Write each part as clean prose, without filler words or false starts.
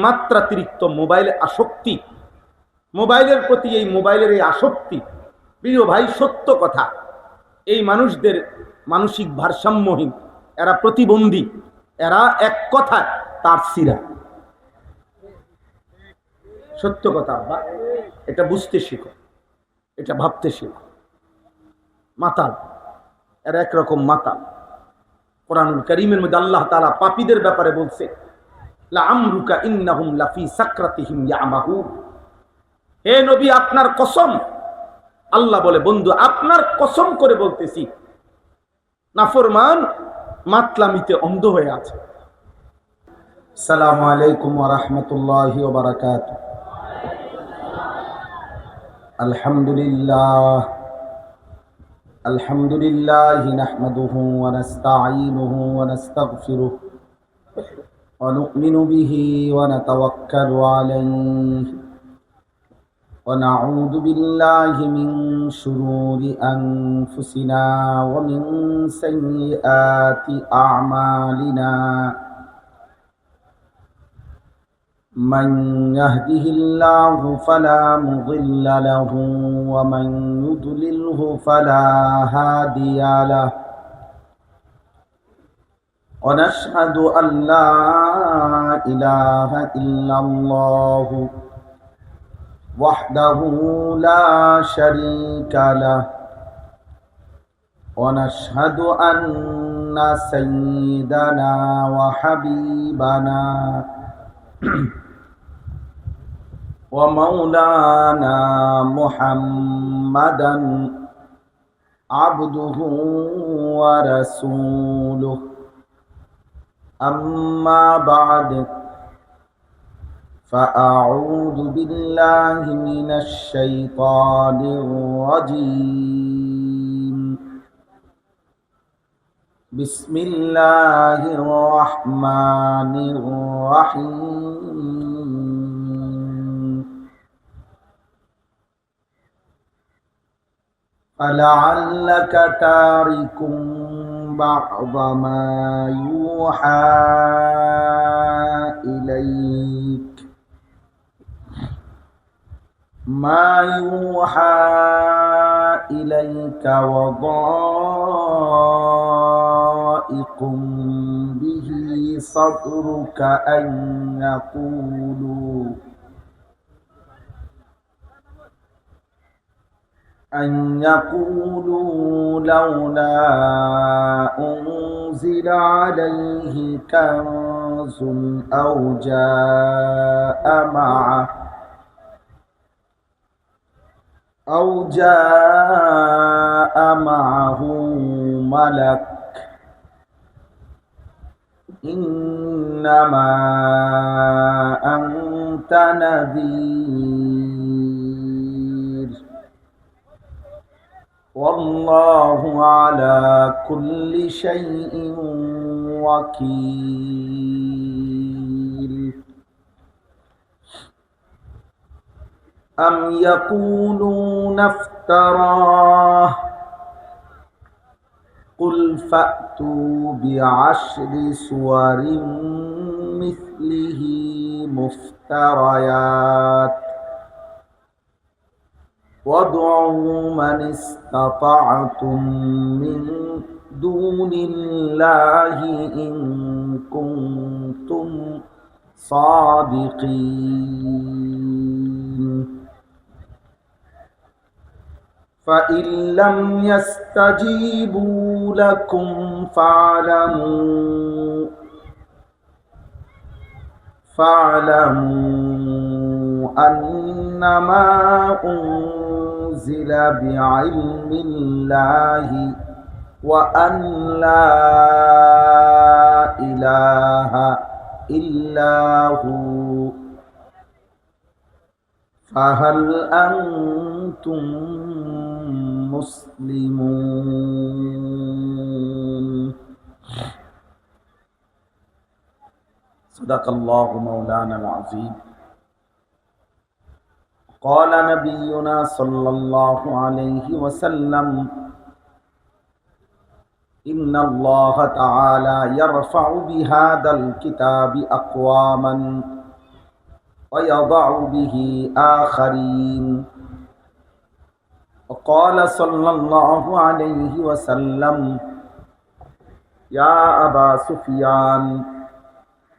মাত্রাতিরিক্ত মোবাইলে আসক্তি, মোবাইলের প্রতি এই মোবাইলের এই আসক্তি, প্রিয় ভাই সত্য কথা, এই মানুষদের মানসিক ভারসাম্যহীন, এরা প্রতিবন্ধী, এরা এক কথায় তার সিরা। সত্য কথা আব্বা, এটা বুঝতে শিখো, এটা ভাবতে শিখো। মাতাল, এরা একরকম মাতাল। কোরআনুল কারীমের মধ্যে আল্লাহ তাআলা পাপীদের ব্যাপারে বলছে, লাআমরুকা ইন্নাহুম লাফি সাকরাতিহিম ইয়ামাহুন। হে নবী, আপনার কসম, আল্লাহ বলে বন্ধু আপনার কসম করে বলতেছি, নাফরমান মাতলামিতে অন্ধ হয়ে আছে। আসসালামু আলাইকুম ওয়া রাহমাতুল্লাহি ওয়া বারাকাতুহু। আলহামদুলিল্লাহ নাহমাদুহু ওয়া নাস্তাঈনুহু ওয়া নাস্তাগফিরুহু ওয়া নু'মিনু বিহি ওয়া নাতাওয়াক্কালু আলাইহি ওয়া নাউযু বিল্লাহি মিন শুরুরি আনফুসিনা ওয়া মিন সাইয়্যাতি আ'মালিনা। من يهده الله فلا مضل له ومن يضلله فلا هادي له ونشهد أن لا إله إلا الله وحده لا شريك له ونشهد أن سيدنا وحبيبنا ومولانا محمدا عبده ورسوله أما بعد فأعوذ بالله من الشيطان الرجيم بسم الله الرحمن الرحيم فلعلك تارك بعض ما يوحى إليك وضائق به صدرك أن يقولوا لولا أنزل عليه كنز أو جاء معه ملك إنما أنت نذير والله على كل شيء وكيل أم يقولون افتراه قل فأتوا بعشر سور مثله مفتريات وادعوا من استطعتم من دون الله إن كنتم صادقين فإن لم يستجيبوا لكم فاعلموا أنما أنزل بعلم الله وأن لا إله إلا هو فهل أنتم مسلمون صدق الله مولانا العظيم قال نبينا صلى الله عليه وسلم إن الله تعالى يرفع بهذا الكتاب أقواما ويضع به آخرين. وقال صلى الله عليه وسلم يا أبا سفيان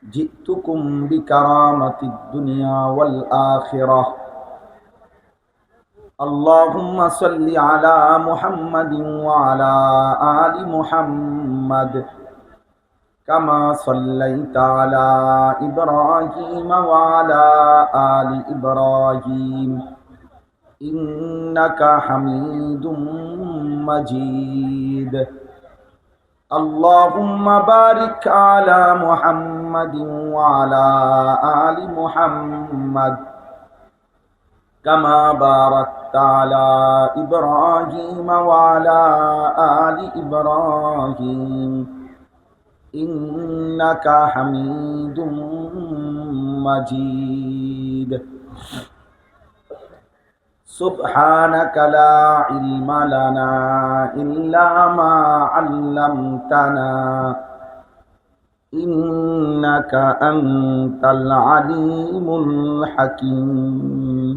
جئتكم بكرامة الدنيا والآخرة اللهم صل على محمد وعلى آل محمد كما صليت على إبراهيم وعلى آل إبراهيم إنك حميد مجيد. اللهم بارك على محمد وعلى آل محمد كما باركت على إبراهيم وعلى آل إبراهيم إنك حميد مجيد. سبحانك لا علم لنا إلا ما علمتنا إنك أنت العليم الحكيم.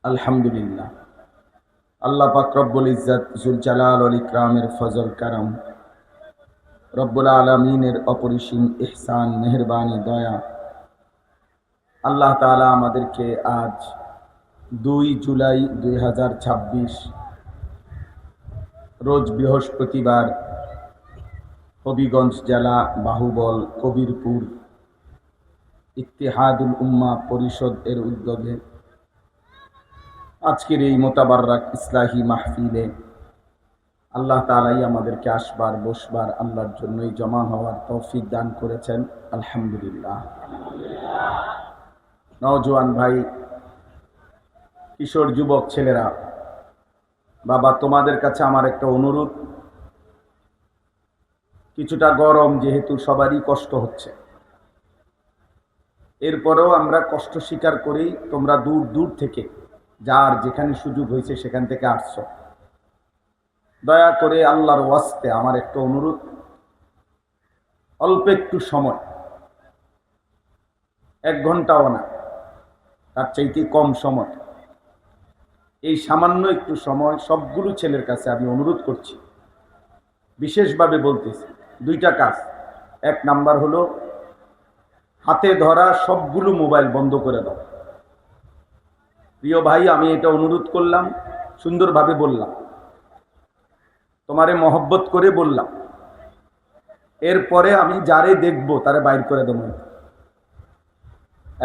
আলহামদুলিল্লাহ, আল্লাহ পাক রব্বুল ইজ্জত জুল জালাল ওয়াল ইকরামের ফজল করম, রব্বুল আলামিনের অপরিসীম ইহসান মেহেরবানি দয়া, আল্লাহ তাআলা আমাদেরকে আজ 2 জুলাই 2026 রোজ বৃহস্পতিবার হবিগঞ্জ জেলা বাহুবল কবিরপুর ইত্তেহাদুল উম্মাহ পরিষদ এর উদ্যোগে আজকের এই মোতাবাররাক ইসলাহি মাহফিলে আল্লাহ তাআলাই আমাদেরকে আসবার বসবার আল্লাহর জন্যই জমা হওয়ার তৌফিক দান করেছেন। আলহামদুলিল্লাহ। নওজোয়ান ভাই, কিশোর যুবক ছেলেরা, বাবা তোমাদের কাছে আমার একটা অনুরোধ, কিছুটা গরম যেহেতু সবারই কষ্ট হচ্ছে, এরপরেও আমরা কষ্ট স্বীকার করি। তোমরা দূর দূর থেকে যার যেখানে সুযোগ হয়েছে সেখান থেকে আসছো, দয়া করে আল্লাহর ওয়াস্তে আমার একটা অনুরোধ, অল্প একটু সময়, 1 ঘন্টাও না, তার চাইতে কম সময়, এই সামান্য একটু সময় সবগুলো ছেলের কাছে আমি অনুরোধ করছি, বিশেষভাবে বলতেছি। 2টা কাজ। 1 নাম্বার হলো হাতে ধরা সবগুলো মোবাইল বন্ধ করে দাও। প্রিয় ভাই, আমি এটা অনুরোধ করলাম, সুন্দরভাবে বললাম, তোমারে মহব্বত করে বললাম, এরপরে আমি যারে দেখব তারে বাইর করে দেব।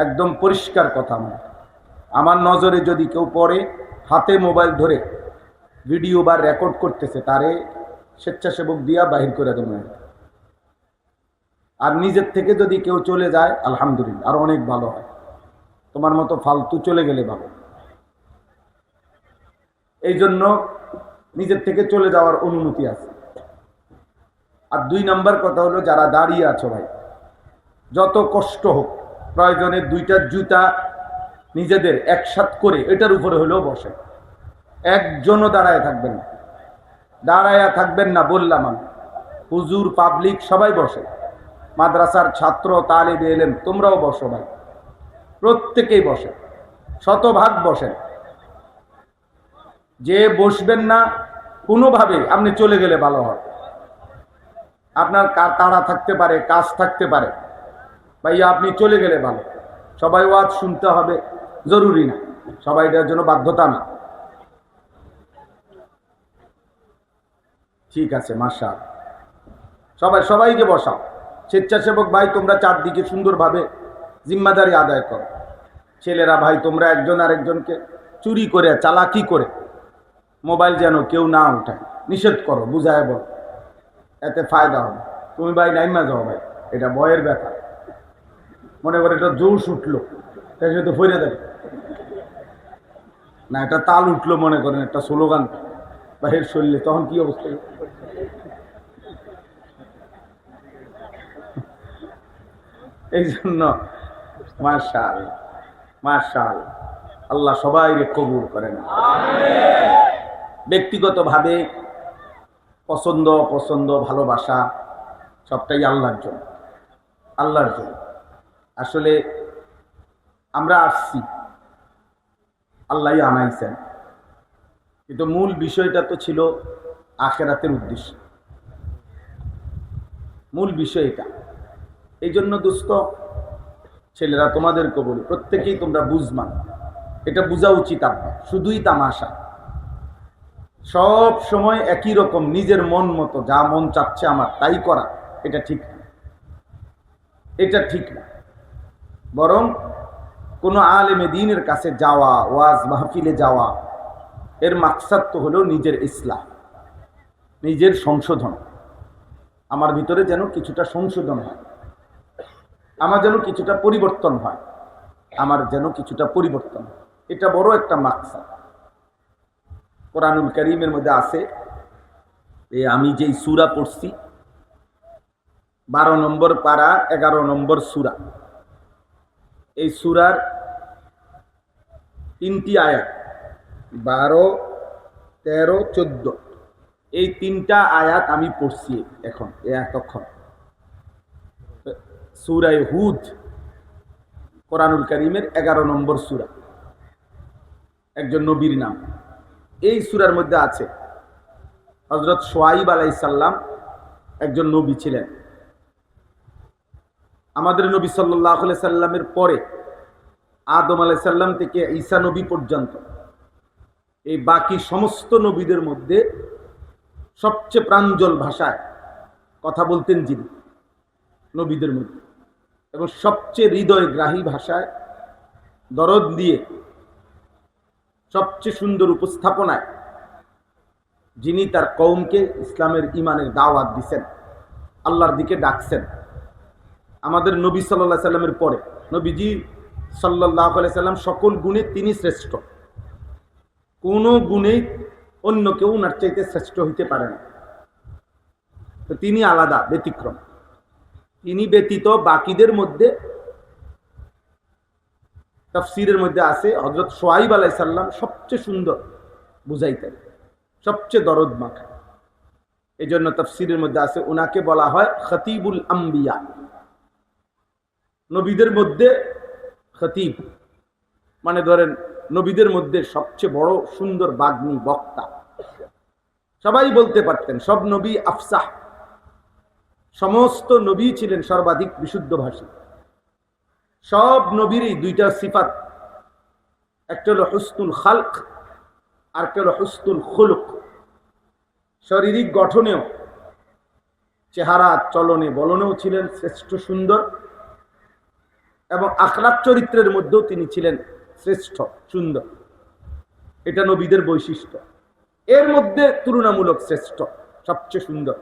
একদম পরিষ্কার কথা। আমার নজরে যদি কেউ পড়ে হাতে মোবাইল ধরে ভিডিও বা রেকর্ড করতেছে, তারে স্বেচ্ছাসেবক দিয়া বাহির করে দেব। আর নিজের থেকে যদি কেউ চলে যায়, আলহামদুলিল্লাহ, আর অনেক ভালো হয়। তোমার মতো ফালতু চলে গেলে ভালো। এই জন্য নিজের থেকে চলে যাওয়ার অনুমতি আছে। আর 2 নাম্বার কথা হলো, যারা দাঁড়িয়ে আছো ভাই, যত কষ্ট হোক, প্রয়োজনে 2টা জুতা নিজেদের একসাথ করে এটার উপরে হলেও বসে। একজনও দাঁড়ায় থাকবেন না, দাঁড়ায়া থাকবেন না বললাম আমি। হুজুর, পাবলিক সবাই বসে, মাদ্রাসার ছাত্র তালিবে ইলম তোমরাও বসো ভাই, প্রত্যেকেই বসে, শতভাগ বসেন। যে বসবেন না কোনোভাবে আপনি চলে গেলে ভালো হয়। আপনার তাড়া থাকতে পারে, কাজ থাকতে পারে, ভাইয়া আপনি চলে গেলে ভালো। সবাই ওয়াজ শুনতে হবে জরুরি না, সবাইটার জন্য বাধ্যতা না। ঠিক আছে, মাশাআল্লাহ। সবাইকে বসাও। স্বেচ্ছাসেবক ভাই, তোমরা চারদিকে সুন্দরভাবে জিম্মাদারি আদায় করো। ছেলেরা ভাই, তোমরা একজন আরেকজনকে চুরি করে, চালাকি করে মোবাইল যেন কেউ না উঠায়, নিষেধ করো, বুঝায় বলো, এতে ফায়দা হবে। তুমি ভাই নাইমা যাও ভাই, এটা ভয়ের ব্যাপার। মনে করে এটা জোশ উঠলো, তাই সে তো ফিরে দেবে না, একটা তাল উঠলো, মনে করেন একটা স্লোগান বাহির শরীরে, তখন কি অবস্থা? এই জন্য মাশাআল্লাহ, মাশাআল্লাহ, আল্লাহ সবাইকে কবুল করেন। ব্যক্তিগতভাবে পছন্দ ভালোবাসা সবটাই আল্লাহর জন্য। আল্লাহর জন্য। আসলে আমরা আসছি, আল্লাহই আনাইছেন, কিন্তু মূল বিষয়টা তো ছিল আখিরাতের উদ্দেশ্য। মূল বিষয় এটা। এই জন্য দোস্ত ছেলেরা, তোমাদেরকে বলি, প্রত্যেকেই তোমরা বুঝমান, এটা বোঝা উচিত। আপনার শুধুই তামাশা, সব সময় একই রকম নিজের মন মতো যা মন চাচ্ছে আমার তাই করা, এটা ঠিক না। এটা ঠিক না। বরং কোনো আলেমে দ্বীনের কাছে যাওয়া, ওয়াজ মাহফিলে যাওয়া, এর মাকসাদ তো হলো নিজের ইসলাহ, নিজের সংশোধন। আমার ভিতরে যেন কিছুটা সংশোধন হয়, আমার যেন কিছুটা পরিবর্তন হয়, আমার যেন কিছুটা পরিবর্তন হয়। এটা বড় একটা মাকসাদ। কোরআনুল কারীমের মধ্যে আছে, আমি যেই সূরা পড়ছি 12 নম্বর পারা 11 নম্বর সূরা, এই সূরার 3টি আয়াত 12, 13, 14, এই 3টা আয়াত আমি পড়ছি এখন এতক্ষণ। সূরা হুদ কোরআনুল কারীমের 11 নম্বর সূরা, একজন নবীর নাম। এই সূরার মধ্যে আছে হযরত শুআয়ব আলাইহিস সালাম একজন নবী ছিলেন। আমাদের নবী সাল্লাল্লাহু আলাইহি সাল্লামের পরে আদম আলাইহিস সালাম থেকে ঈসা নবী পর্যন্ত এই বাকি সমস্ত নবীদের মধ্যে সবচেয়ে প্রাঞ্জল ভাষায় কথা বলতেন যিনি নবীদের মধ্যে, এবং সবচেয়ে হৃদয়গ্রাহী ভাষায় দরদ দিয়ে সবচেয়ে সুন্দর উপস্থাপনায় যিনি তার কওমকে ইসলামের ইমানের দাওয়াত দিচ্ছেন, আল্লাহর দিকে ডাকছেন, আমাদের নবী সাল্লাল্লাহু আলাইহি সাল্লামের পরে নবীজি সাল্লাল্লাহু আলাইহি সাল্লাম সকল গুণে তিনি শ্রেষ্ঠ। কোনো গুণেই অন্য কেউ ওনার চাইতে শ্রেষ্ঠ হইতে পারে না। তো তিনি আলাদা, ব্যতিক্রম। তিনি ব্যতীত বাকিদের মধ্যে তাফসীরের মধ্যে আছে হযরত শুআয়ব আলাইহিস সালাম সবচেয়ে সুন্দর বুঝাইতেন, সবচেয়ে দরদ মাখা। এই জন্য তাফসীরের মধ্যে আছে ওনাকে বলা হয় খতিবুল আম্বিয়া, নবীদের মধ্যে খতিব, মানে ধরেন নবীদের মধ্যে সবচেয়ে বড় সুন্দর বাগ্মী, বক্তা। সবাই বলতে পারতেন, সব নবী আফসাহ, সমস্ত নবী ছিলেন সর্বাধিক বিশুদ্ধভাষী। সব নবীরই দুইটা সিফাত, একটা হলো হুসনুল খালক আর একটা হলো হুসনুল খুলুক। শারীরিক গঠনেও, চেহারা চলনে বলনেও ছিলেন শ্রেষ্ঠ সুন্দর, এবং আখলাক চরিত্রের মধ্যেও তিনি ছিলেন শ্রেষ্ঠ সুন্দর। এটা নবীদের বৈশিষ্ট্য। এর মধ্যে তুলনামূলক শ্রেষ্ঠ, সবচেয়ে সুন্দর,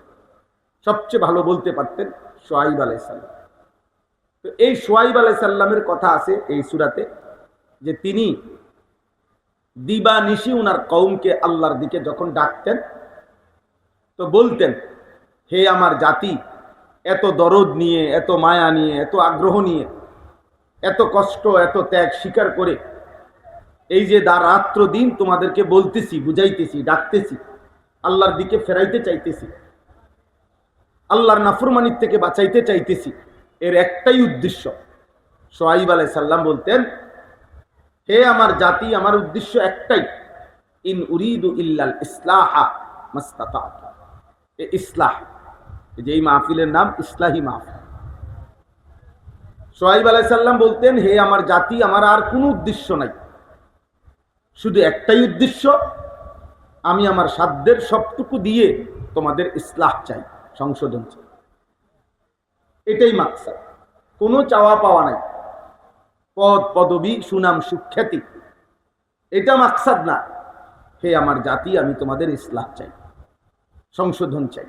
সবচেয়ে ভালো বলতে পারতেন শুআয়ব আলাইহিস সালাম। তো এই শুআয়ব আলাইহিস সালামের কথা আছে এই সূরাতে, যে তিনি দিবা নিশি উনার কওমকে আল্লাহর দিকে যখন ডাকতেন তো বলতেন, হে আমার জাতি, এত দরদ নিয়ে, এত মায়া নিয়ে, এত আগ্রহ নিয়ে, এত কষ্ট, এত ত্যাগ স্বীকার করে এই যে রাত্র দিন তোমাদেরকে বলতেছি, বুঝাইতেছি, ডাকতেছি, আল্লাহর দিকে ফেরাইতে চাইতেছি, আল্লাহর নাফরমানির থেকে বাঁচাইতে চাইতেছি, এর একটাই উদ্দেশ্য। শুআয়ব আলাইহিস সালাম বলতেন, হে আমার জাতি, আমার উদ্দেশ্য একটাই, ইন উরিদু ইল্লাল ইসলাহা মাস্তাতাতু। এই ইসলাহ, যে এই মাহফিলের নাম ইসলাহি মাহফিল। শুআয়ব আলাইহিস সালাম বলতেন, হে আমার জাতি, আমার আর কোনো উদ্দেশ্য নাই, শুধু একটাই উদ্দেশ্য, আমি আমার সাধ্যের সবটুকু দিয়ে তোমাদের ইসলাহ চাই, সংশোধন চাই। এটাই মাকসাদ, কোনো চাওয়া পাওয়া নাই, পদ পদবী, সুনাম সুখ্যাতি, এটা মাকসাদ না। হে আমার জাতি, আমি তোমাদের ইসলাহ চাই, সংশোধন চাই,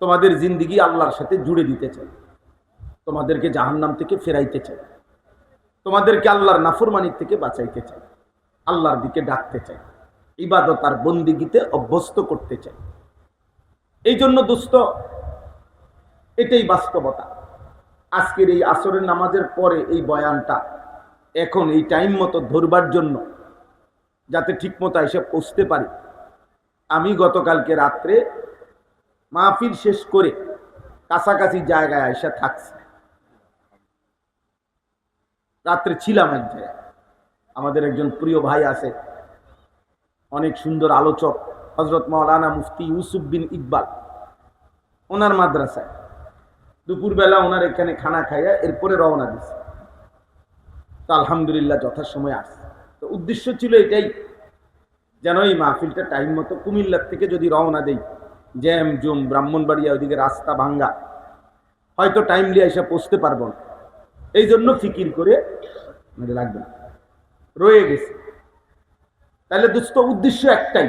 তোমাদের জিন্দেগি আল্লাহর সাথে জুড়ে দিতে চাই, তোমাদেরকে জাহান্নাম থেকে ফেরাইতে চাই, তোমাদেরকে আল্লাহর নাফরমানি থেকে বাঁচাইতে চাই, আল্লাহর দিকে ডাকতে চাই, ইবাদত আর বন্দিগিতে অভ্যস্ত করতে চাই। এই জন্য দোস্ত, এটাই বাস্তবতা। আজকের এই আসরের নামাজের পরে এই বয়ানটা এখন এই টাইম মতো ধরবার জন্য, যাতে ঠিক মতো এসে পৌঁছতে পারি, আমি গতকালকে রাত্রে মাহফিল শেষ করে কাছাকাছি জায়গায় এসে থাকছি। রাত্রে ছিলাম এক জায়গায়। আমাদের একজন প্রিয় ভাই আছে, অনেক সুন্দর আলোচক, হজরত মাওলানা মুফতি ইউসুফ বিন ইকবাল, ওনার মাদ্রাসায় দুপুরবেলা ওনার এখানে খানা খাইয়া এরপরে রওনা দিছে। তো আলহামদুলিল্লাহ যথাসময়ে আসছে। তো উদ্দেশ্য ছিল এটাই, যেন এই মাহফিলটা টাইম মতো কুমিল্লার থেকে যদি রওনা দেই, জ্যাম জুম ব্রাহ্মণবাড়িয়া ওইদিকে রাস্তা ভাঙ্গা, হয়তো টাইমলি এসে পৌঁছতে পারবো না। এই জন্য ফিকির করে লাগবে না, রয়ে গেছে। তাহলে দোস্ত উদ্দেশ্য একটাই,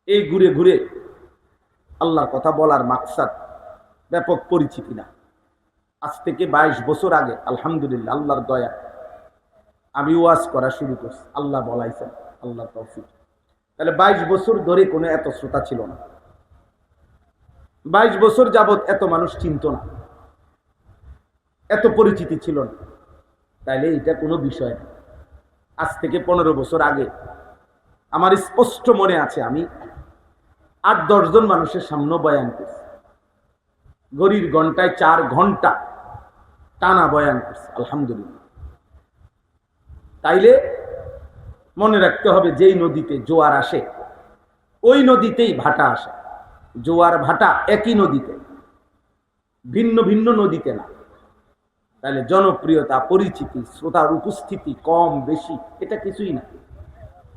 এই ঘুরে ঘুরে আল্লাহর কথা বলার মাকসাদ ব্যাপক পরিচিতি না। আজ থেকে 22 বছর আগে আলহামদুলিল্লাহ আল্লাহর দয়া আমি ওয়াজ করা শুরু করছি, আল্লাহ বলাইছেন, আল্লাহর তৌফিক। তাহলে 22 বছর ধরে কোনো এত শ্রোতা ছিল না, 22 বছর যাবত এত মানুষ চিনত না, এত পরিচিতি ছিল না। তাইলে এটা কোনো বিষয় না। আজ থেকে 15 বছর আগে আমার স্পষ্ট মনে আছে, আমি 8-10 জন মানুষের সামনে বয়ান করছি, ঘড়ির ঘন্টায় 4 ঘন্টা টানা বয়ান করছি আলহামদুলিল্লাহ। তাইলে মনে রাখতে হবে, যেই নদীতে জোয়ার আসে ওই নদীতেই ভাটা আসে। জোয়ার ভাটা একই নদীতে, ভিন্ন ভিন্ন নদীতে না। তাহলে জনপ্রিয়তা, পরিচিতি, শ্রোতার উপস্থিতি কম বেশি এটা কিছুই না।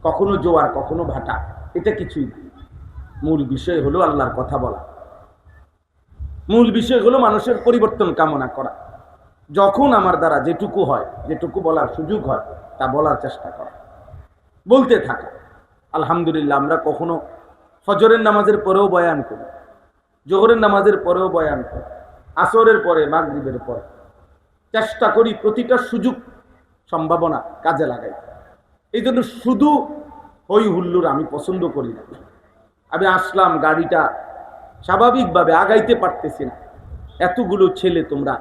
কখনো জোয়ার কখনো ভাটা, এটা কিছুই না। মূল বিষয় হলো আল্লাহর কথা বলা, মূল বিষয় হলো মানুষের পরিবর্তন কামনা করা। যখন আমার দ্বারা যেটুকু হয়, যেটুকু বলার সুযোগ হয়, তা বলার চেষ্টা করা, বলতে থাকা। আলহামদুলিল্লাহ আমরা কখনো ফজরের নামাজের পরেও বয়ান করি, জোহরের নামাজের পরেও বয়ান করি, আসরের পরে, মাগরিবের পরে। চেষ্টা করি প্রতিটা সুযোগ সম্ভাবনা কাজে লাগাই। এই জন্য শুধু হই হুল্লোড় আমি পছন্দ করি না। আমি আসলাম, গাড়িটা স্বাভাবিকভাবে আগাইতে পারতেছি না, এতগুলো ছেলে তোমরা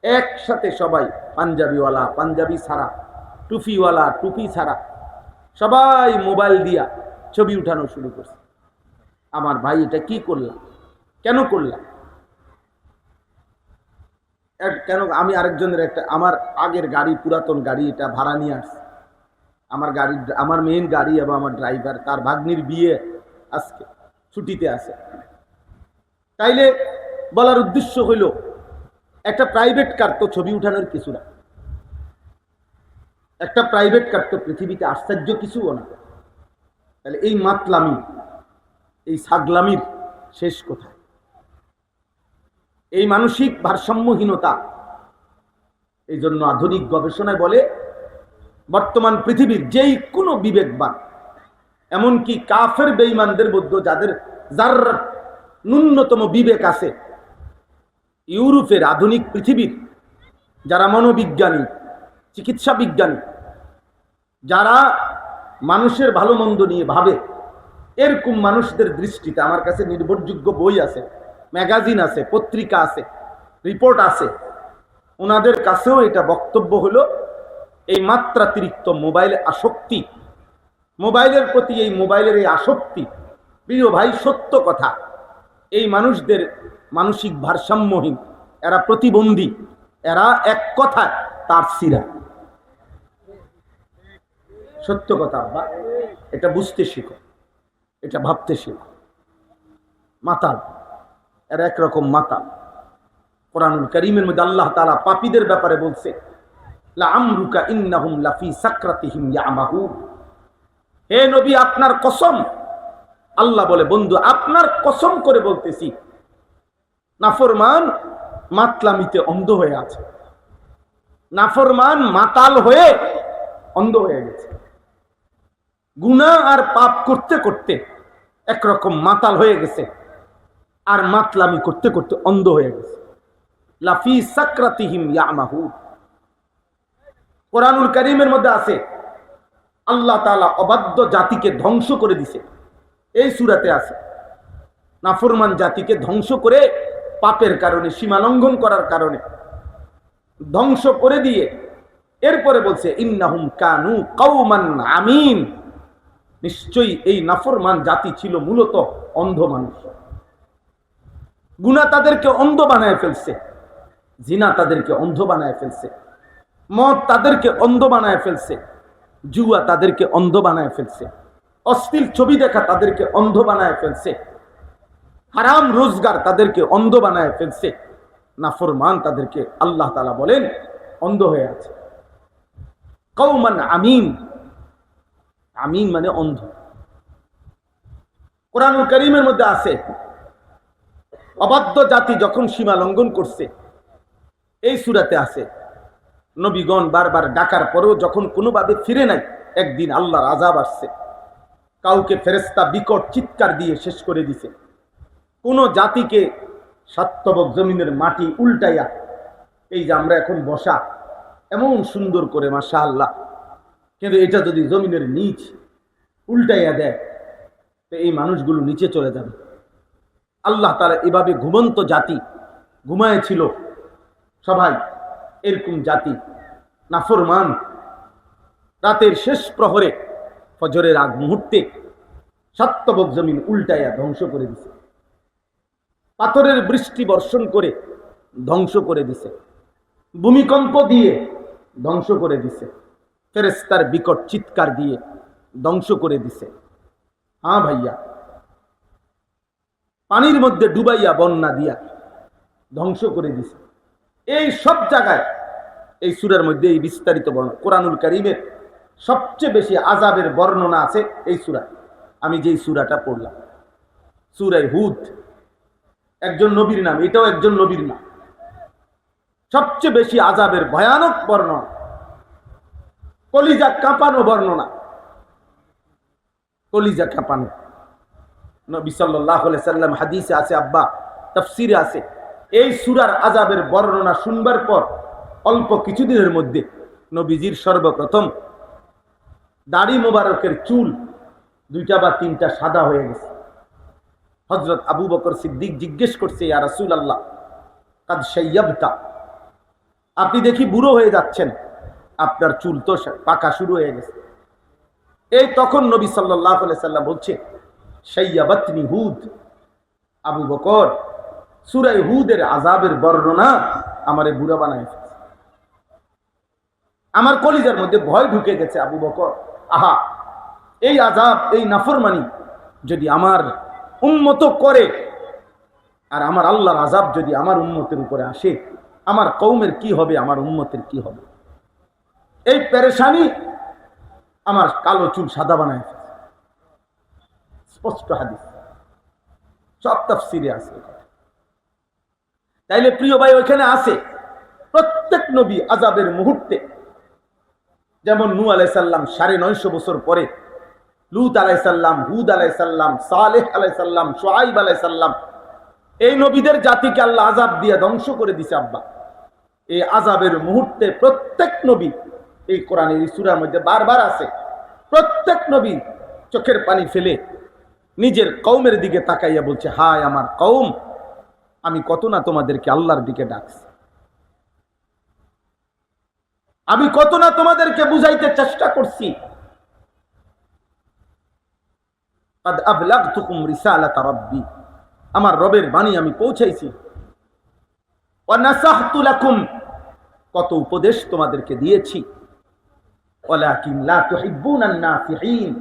একসাথে সবাই, পাঞ্জাবিওয়ালা পাঞ্জাবি ছাড়া, টুপিওয়ালা টুপি ছাড়া, সবাই মোবাইল দিয়া ছবি উঠানো শুরু করছে। আমার ভাই এটা কি করলাম, কেন করলাম? কেন আমি আরেকজনের আমার আগের গাড়ি, পুরাতন গাড়ি, এটা ভাড়া নিয়ে আসছি। আমার গাড়ি, আমার মেইন গাড়ি এবং আমার ড্রাইভার, তার ভাগ্নির বিয়ে আজকে, ছুটিতে আছে। তাইলে বলার উদ্দেশ্য হইল, একটা প্রাইভেট কার তো ছবি উঠানোর কিছু না, একটা প্রাইভেট কার তো পৃথিবীতে আশ্চর্য কিছুও না। তাহলে এই মাতলামি, এই ছাগলামির শেষ কোথায়? এই মানসিক ভারসাম্যহীনতা। এই জন্য আধুনিক গবেষণায় বলে, বর্তমান পৃথিবীর যেই কোনো বিবেকবান, এমনকি কাফের বেঈমানদের মধ্যে যার ন্যূনতম বিবেক আছে, ইউরোপের আধুনিক পৃথিবীর যারা মনোবিজ্ঞানী, চিকিৎসা বিজ্ঞানী, যারা মানুষের ভালো মন্দ নিয়ে ভাবে, এরকম মানুষদের দৃষ্টিতে আমার কাছে নির্ভরযোগ্য বই আছে, ম্যাগাজিন আছে, পত্রিকা আছে, রিপোর্ট আছে, ওনাদের কাছেও এটা বক্তব্য হলো, এই মাত্রাতিরিক্ত মোবাইল আসক্তি, মোবাইলের প্রতি এই মোবাইলের এই আসক্তি, প্রিয় ভাই সত্য কথা, এই মানুষদের মানসিক ভারসাম্যহীন, এরা প্রতিবন্ধী, এরা এক কথায় তার সিরা। সত্য কথা আব্বা, এটা বুঝতে শিখো, এটা ভাবতে শিখো। মাতাল, এরা একরকম মাতাল। কোরআনুল কারীমের মধ্যে আল্লাহ তাআলা পাপীদের ব্যাপারে বলছে, লা আমরুকা ইন্নাহুম লাফি সাকরাতিহিম ইয়ামাহুন। হে নবী, আপনার কসম, আল্লাহ বলে, বন্ধু আপনার কসম করে বলতেছি, নাফরমান মাতলামিতে অন্ধ হয়ে আছে, নাফরমান মাতাল হয়ে অন্ধ হয়ে গেছে। গুনাহ আর পাপ করতে করতে একরকম মাতাল হয়ে গেছে, আর মাতলামি করতে করতে অন্ধ হয়ে গেছে। লাফি সাকরাতিহিম ইয়ামাহুন। কোরআনুল কারীমের মধ্যে আছে, আল্লাহ তাআলা অবাধ্য জাতিকে ধ্বংস করে দিছে। এই সূরাতে আছে, নাফরমান জাতিকে ধ্বংস করে, পাপের কারণে, সীমা লঙ্ঘন করার কারণে ধ্বংস করে দিয়ে এরপরে বলছে, ইন্নাহুম কানু কওমান আমিন। নিশ্চয়ই এই নাফরমান জাতি ছিল মূলত অন্ধ মানুষ। গুনাহ তাদেরকে অন্ধ বানায় ফেলছে, জিনা তাদেরকে অন্ধ বানায় ফেলছে, মদ তাদেরকে অন্ধ বানায় ফেলছে, জুয়া তাদেরকে অন্ধ বানায় ফেলছে, অশ্লীল ছবি দেখা তাদেরকে অন্ধ বানায় ফেলছে, হারাম রোজগার তাদেরকে অন্ধ বানায় ফেলছে, নাফরমান তাদেরকে আল্লাহ তাআলা বলেন অন্ধ হয়ে আছে। কওমান আমিন, আমিন মানে অন্ধ। কোরআনুল কারীমের মধ্যে আছে অবাধ্য জাতি যখন সীমা লঙ্ঘন করছে, এই সূরাতে আছে নবীগণ বারবার ডাকার পরেও যখন কোনোভাবে ফিরে নাই, একদিন আল্লাহর আযাব আসছে। কাউকে ফেরেশতা বিকট চিৎকার দিয়ে শেষ করে দিছে। কোন জাতিকে সাতবক জমিনের মাটি উল্টাইয়া, এই যে আমরা এখন বসা এমন সুন্দর করে মাশাআল্লাহ, কিন্তু এটা যদি জমিনের নিচ উল্টাইয়া দেয় তো এই মানুষগুলো নিচে চলে যাবে। আল্লাহ তাআলা এভাবে ঘুমন্ত জাতি ঘুমায়েছিল সবাই, এরকম জাতি নাফরমান রাতের শেষ প্রহরে ফজরের আগ মুহূর্তে সাতবক জমিন উল্টাইয়া ধ্বংস করে দিছে, পাথরের বৃষ্টি বর্ষণ করে ধ্বংস করে দিছে, ভূমিকম্প দিয়ে ধ্বংস করে দিছে, ফেরেশতার বিকট চিৎকার দিয়ে ধ্বংস করে দিছে। হ্যাঁ ভাইয়া, পানির মধ্যে ডুবাইয়া বন্যা দিয়া ধ্বংস করে দিছে। এই সব জায়গায় এই সূরার মধ্যে এই বিস্তারিত বর্ণনা, কোরআনুল কারীমের সবচেয়ে বেশি আযাবের বর্ণনা আছে এই সূরায়। আমি যেই সূরাটা পড়লাম, সূরা হুদ, একজন নবীর নাম, এটাও একজন নবীর নাম। সবচেয়ে বেশি আযাবের ভয়ানক বর্ণনা, কলিজা কাঁপানো বর্ণনা, কলিজা কাঁপানো। নবী সাল্লাল্লাহু আলাইহি সাল্লাম হাদিসে আছে, আব্বা তাফসিরে আছে, এই সূরার আযাবের বর্ণনা শুনবার পর অল্প কিছুদিনের মধ্যে নবীজির সর্বপ্রথম দাড়ি মোবারকের চুল 2টা বা 3টা সাদা হয়ে গেছে। হযরত আবু বকর সিদ্দিক জিজ্ঞেস করছে, ইয়া রাসূলুল্লাহ কাদ শাইয়াবতা, আপনি দেখি বুড়ো হয়ে যাচ্ছেন, আপনার চুল তো পাকা শুরু হয়ে গেছে। এই তখন নবী সাল্লাল্লাহু আলাইহি সাল্লাম বলছে, শাইয়াবাতনি হুদ, আবু বকর সূরা হুদের আযাবের বর্ণনা আমারে বুড়া বানায় ফেলেছে। আমার কলিজার মধ্যে ভয় ঢুকে গেছে আবু বকর, আহা এই আযাব, এই নাফরমানি যদি আমার উম্মত করে, আর আমার আল্লাহর আযাব যদি আমার উম্মতের উপরে আসে, আমার কওমের কি হবে, আমার উম্মতের কি হবে। এই পেরেশানি আমার কালো চুল সাদা বানায় ফেলেছে। স্পষ্ট হাদিস, সব তাফসিরে আছে। তাইলে প্রিয় ভাই, ওইখানে আছে প্রত্যেক নবী আযাবের মুহূর্তে, যেমন নূহ আলাইহিস সালাম 950 বছর পরে, লূত আলাইহিস সালাম, হুদ আলাইহিস সালাম, সালেহ আলাইহিস সালাম, শুআয়ব আলাইহিস সালাম, এই নবীদের জাতিকে আল্লাহ আযাব দিয়ে ধ্বংস করে দিয়েছে। আব্বা, এই আযাবের মুহূর্তে প্রত্যেক নবী, এই কোরআনের এই সূরার মধ্যে বারবার আছে, প্রত্যেক নবী চোখের পানি ফেলে নিজের কওমের দিকে তাকাইয়া বলছে, হায় আমার কওম, আমি কত না তোমাদেরকে আল্লাহর দিকে ডাকছি, আমি কত না তোমাদেরকে বুঝাইতে চেষ্টা করছি। قد أبلغتكم رسالة ربي, আমার রবের বাণী আমি পৌঁছাইছি। وَنَصَحْتُ لَكُمْ, কত উপদেশ তোমাদেরকে দিয়েছি। وَلَكِنْ لَا تُحِبُّونَ النَّاصِحِينَ,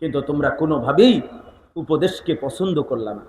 কিন্তু তোমরা কোনোভাবেই উপদেশকে পছন্দ করলা না।